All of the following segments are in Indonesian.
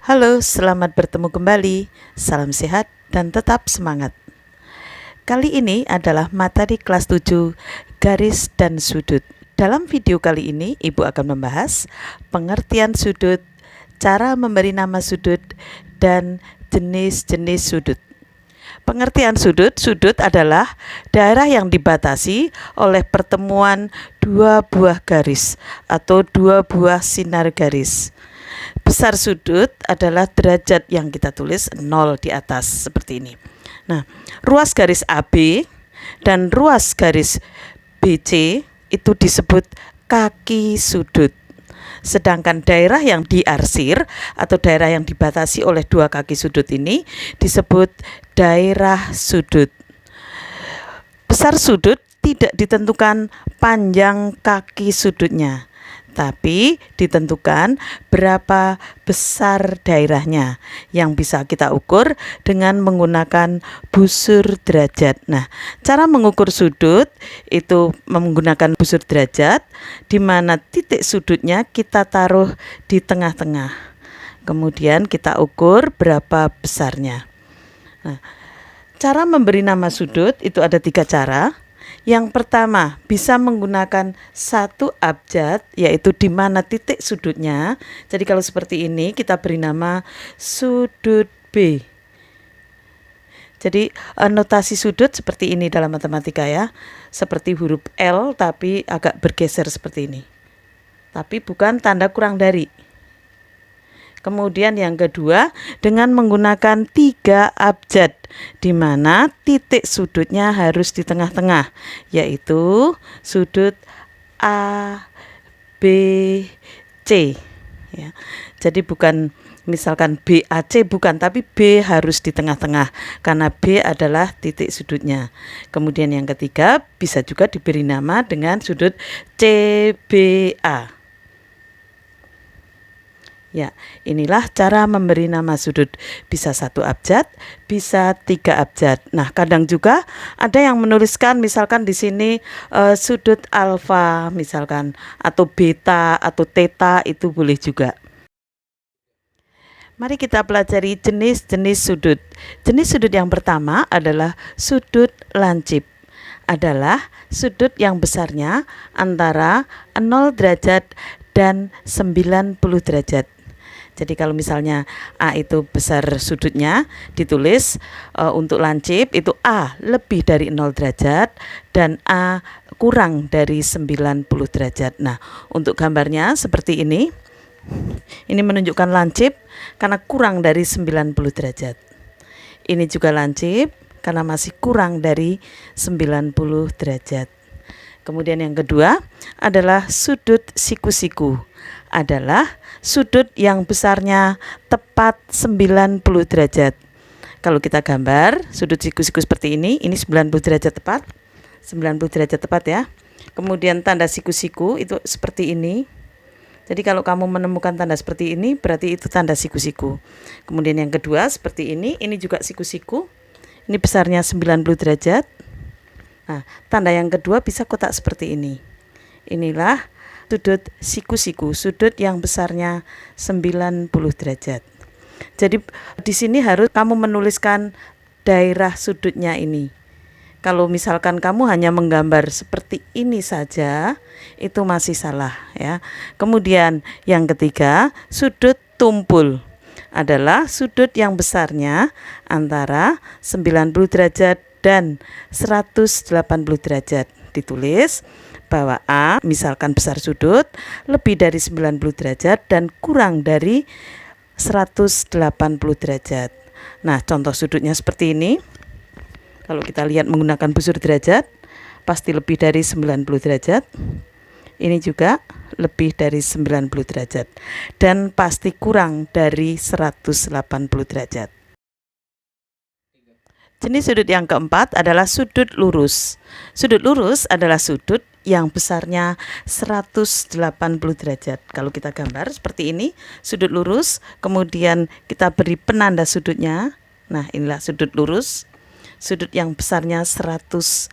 Halo, selamat bertemu kembali. Salam sehat dan tetap semangat. Kali ini adalah materi kelas 7, garis dan sudut. Dalam video kali ini, Ibu akan membahas pengertian sudut, cara memberi nama sudut, dan jenis-jenis sudut. Pengertian sudut adalah daerah yang dibatasi oleh pertemuan dua buah garis atau dua buah sinar garis. Besar sudut adalah derajat yang kita tulis 0 di atas seperti ini. Nah, ruas garis AB dan ruas garis BC itu disebut kaki sudut. Sedangkan daerah yang diarsir atau daerah yang dibatasi oleh dua kaki sudut ini disebut daerah sudut. Besar sudut tidak ditentukan panjang kaki sudutnya, tapi ditentukan berapa besar daerahnya yang bisa kita ukur dengan menggunakan busur derajat. Nah, cara mengukur sudut itu menggunakan busur derajat, di mana titik sudutnya kita taruh di tengah-tengah. Kemudian kita ukur berapa besarnya. Nah, cara memberi nama sudut itu ada 3 cara. Yang pertama, bisa menggunakan satu abjad, yaitu di mana titik sudutnya. Jadi kalau seperti ini kita beri nama sudut B. Jadi notasi sudut seperti ini dalam matematika ya. Seperti huruf L tapi agak bergeser seperti ini. Tapi bukan tanda kurang dari. Kemudian yang kedua, dengan menggunakan 3 abjad, di mana titik sudutnya harus di tengah-tengah, yaitu sudut A, B, C. Ya. Jadi bukan misalkan BAC bukan, tapi B harus di tengah-tengah, karena B adalah titik sudutnya. Kemudian yang ketiga, bisa juga diberi nama dengan sudut CBA. Ya, inilah cara memberi nama sudut. Bisa 1 abjad, bisa 3 abjad. Nah, kadang juga ada yang menuliskan misalkan di sini sudut alfa misalkan, atau beta atau theta, itu boleh juga. Mari kita pelajari jenis-jenis sudut. Jenis sudut yang pertama adalah sudut lancip. Adalah sudut yang besarnya antara 0 derajat dan 90 derajat. Jadi kalau misalnya A itu besar sudutnya, ditulis untuk lancip itu A lebih dari 0 derajat dan A kurang dari 90 derajat. Nah, untuk gambarnya seperti ini. Ini menunjukkan lancip karena kurang dari 90 derajat. Ini juga lancip karena masih kurang dari 90 derajat. Kemudian yang kedua adalah sudut siku-siku. Adalah sudut yang besarnya tepat 90 derajat. Kalau kita gambar sudut siku-siku seperti ini 90 derajat tepat. 90 derajat tepat ya. Kemudian tanda siku-siku itu seperti ini. Jadi kalau kamu menemukan tanda seperti ini, berarti itu tanda siku-siku. Kemudian yang kedua seperti ini juga siku-siku. Ini besarnya 90 derajat. Nah, tanda yang kedua bisa kotak seperti ini. Inilah sudut siku-siku, sudut yang besarnya 90 derajat. Jadi di sini harus kamu menuliskan daerah sudutnya ini. Kalau misalkan kamu hanya menggambar seperti ini saja, itu masih salah ya. Kemudian yang ketiga, sudut tumpul. Adalah sudut yang besarnya antara 90 derajat dan 180 derajat. Ditulis bahwa A misalkan besar sudut lebih dari 90 derajat dan kurang dari 180 derajat. Nah, contoh sudutnya seperti ini. Kalau kita lihat menggunakan busur derajat, pasti lebih dari 90 derajat. Ini juga lebih dari 90 derajat. Dan pasti kurang dari 180 derajat. Jenis sudut yang keempat adalah sudut lurus. Sudut lurus adalah sudut yang besarnya 180 derajat. Kalau kita gambar seperti ini, sudut lurus, kemudian kita beri penanda sudutnya. Nah, inilah sudut lurus. Sudut yang besarnya 180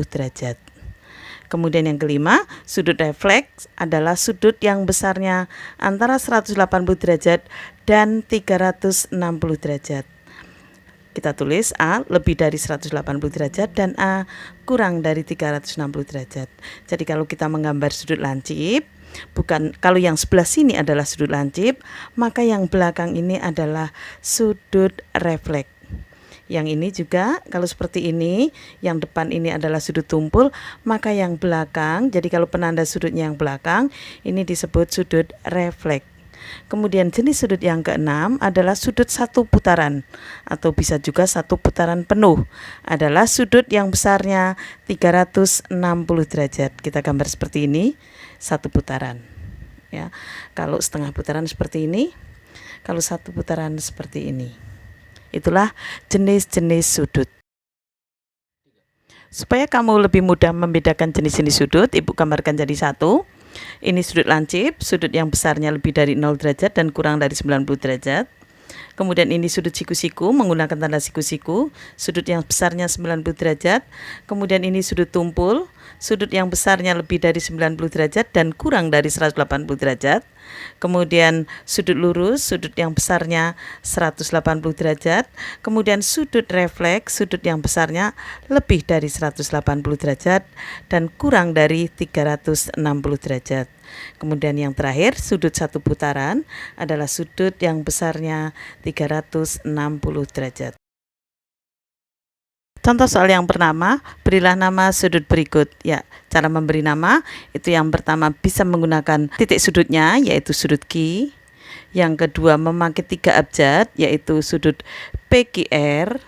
derajat. Kemudian yang kelima, sudut refleks adalah sudut yang besarnya antara 180 derajat dan 360 derajat. Kita tulis A lebih dari 180 derajat dan A kurang dari 360 derajat. Jadi kalau kita menggambar sudut lancip, kalau yang sebelah sini adalah sudut lancip, maka yang belakang ini adalah sudut refleks. Yang ini juga kalau seperti ini, yang depan ini adalah sudut tumpul, maka yang belakang, jadi kalau penanda sudutnya yang belakang, ini disebut sudut refleks. Kemudian jenis sudut yang keenam adalah sudut satu putaran atau bisa juga satu putaran penuh, adalah sudut yang besarnya 360 derajat. Kita gambar seperti ini, satu putaran ya. Kalau setengah putaran seperti ini, kalau satu putaran seperti ini. Itulah jenis-jenis sudut. Supaya kamu lebih mudah membedakan jenis-jenis sudut, Ibu gambarkan jadi satu. Ini sudut lancip, sudut yang besarnya lebih dari 0 derajat dan kurang dari 90 derajat. Kemudian ini sudut siku-siku menggunakan tanda siku-siku, sudut yang besarnya 90 derajat. Kemudian ini sudut tumpul, sudut yang besarnya lebih dari 90 derajat dan kurang dari 180 derajat. Kemudian sudut lurus, sudut yang besarnya 180 derajat. Kemudian sudut refleks, sudut yang besarnya lebih dari 180 derajat dan kurang dari 360 derajat. Kemudian yang terakhir, sudut satu putaran adalah sudut yang besarnya 360 derajat. Contoh soal yang pertama, berilah nama sudut berikut. Ya, cara memberi nama itu yang pertama bisa menggunakan titik sudutnya, yaitu sudut Q. Yang kedua, memakai 3 abjad, yaitu sudut PQR.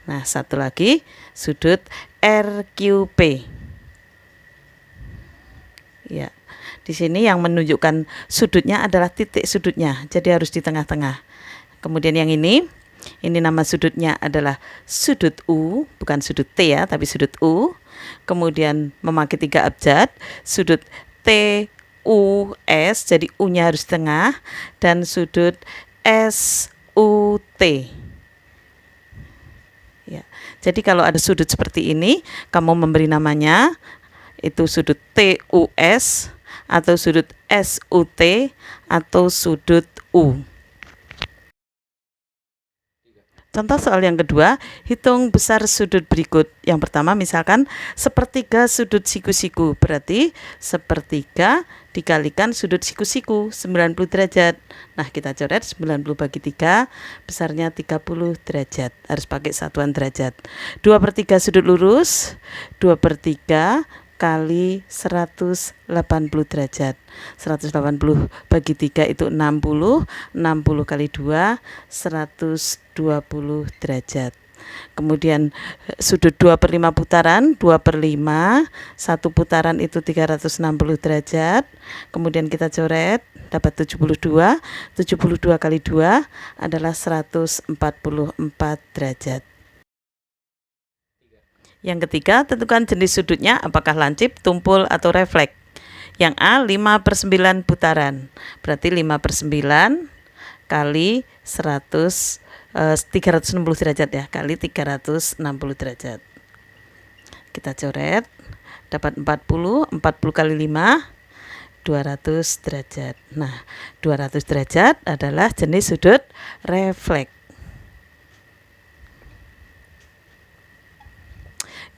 Nah, satu lagi, sudut RQP. Ya, di sini yang menunjukkan sudutnya adalah titik sudutnya, jadi harus di tengah-tengah. Kemudian yang ini nama sudutnya adalah sudut U, bukan sudut T ya, tapi sudut U. Kemudian memakai 3 abjad, sudut TUS, jadi U-nya harus tengah, dan sudut SUT. Ya, jadi kalau ada sudut seperti ini, kamu memberi namanya itu sudut TUS atau sudut SUT atau sudut U. Contoh soal yang kedua, hitung besar sudut berikut. Yang pertama misalkan sepertiga sudut siku-siku, berarti sepertiga dikalikan sudut siku-siku 90 derajat. Nah, kita coret 90 bagi 3, besarnya 30 derajat. Harus pakai satuan derajat. 2/3 sudut lurus, 2/3 kali 180 derajat. 180 bagi 3 itu 60, 60 kali 2 120 derajat. Kemudian sudut 2/5 putaran, 2/5, satu putaran itu 360 derajat. Kemudian kita coret, dapat 72, 72 kali 2 adalah 144 derajat. Yang ketiga, tentukan jenis sudutnya apakah lancip, tumpul, atau refleks. Yang A 5/9 putaran, berarti 5/9 kali 360 derajat ya, kali 360 derajat. Kita coret, dapat 40, 40 kali 5, 200 derajat. Nah, 200 derajat adalah jenis sudut refleks.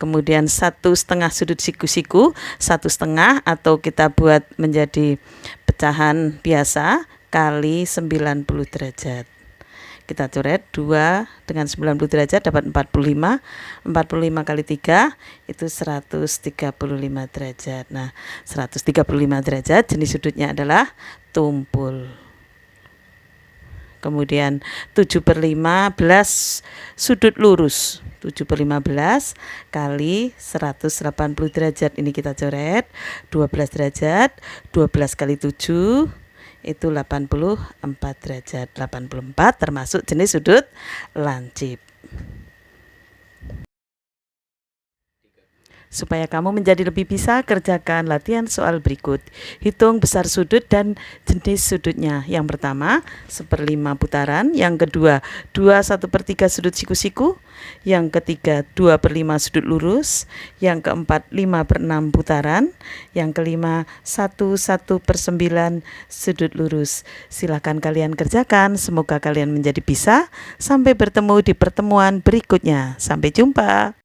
Kemudian 1/2 sudut siku-siku, 1/2 atau kita buat menjadi pecahan biasa kali 90 derajat. Kita coret 2 dengan 90 derajat dapat 45, 45 kali 3 itu 135 derajat. Nah, 135 derajat jenis sudutnya adalah tumpul. Kemudian 7/15 sudut lurus, 7/15 kali 180 derajat. Ini kita coret 12 derajat, 12 kali 7 itu 84 derajat. 84 termasuk jenis sudut lancip. Supaya kamu menjadi lebih bisa, kerjakan latihan soal berikut. Hitung besar sudut dan jenis sudutnya. Yang pertama, 1/5 putaran. Yang kedua, 2/1/3 sudut siku-siku. Yang ketiga, 2/5 sudut lurus. Yang keempat, 5/6 putaran. Yang kelima, 1/1/9 sudut lurus. Silakan kalian kerjakan. Semoga kalian menjadi bisa. Sampai bertemu di pertemuan berikutnya. Sampai jumpa.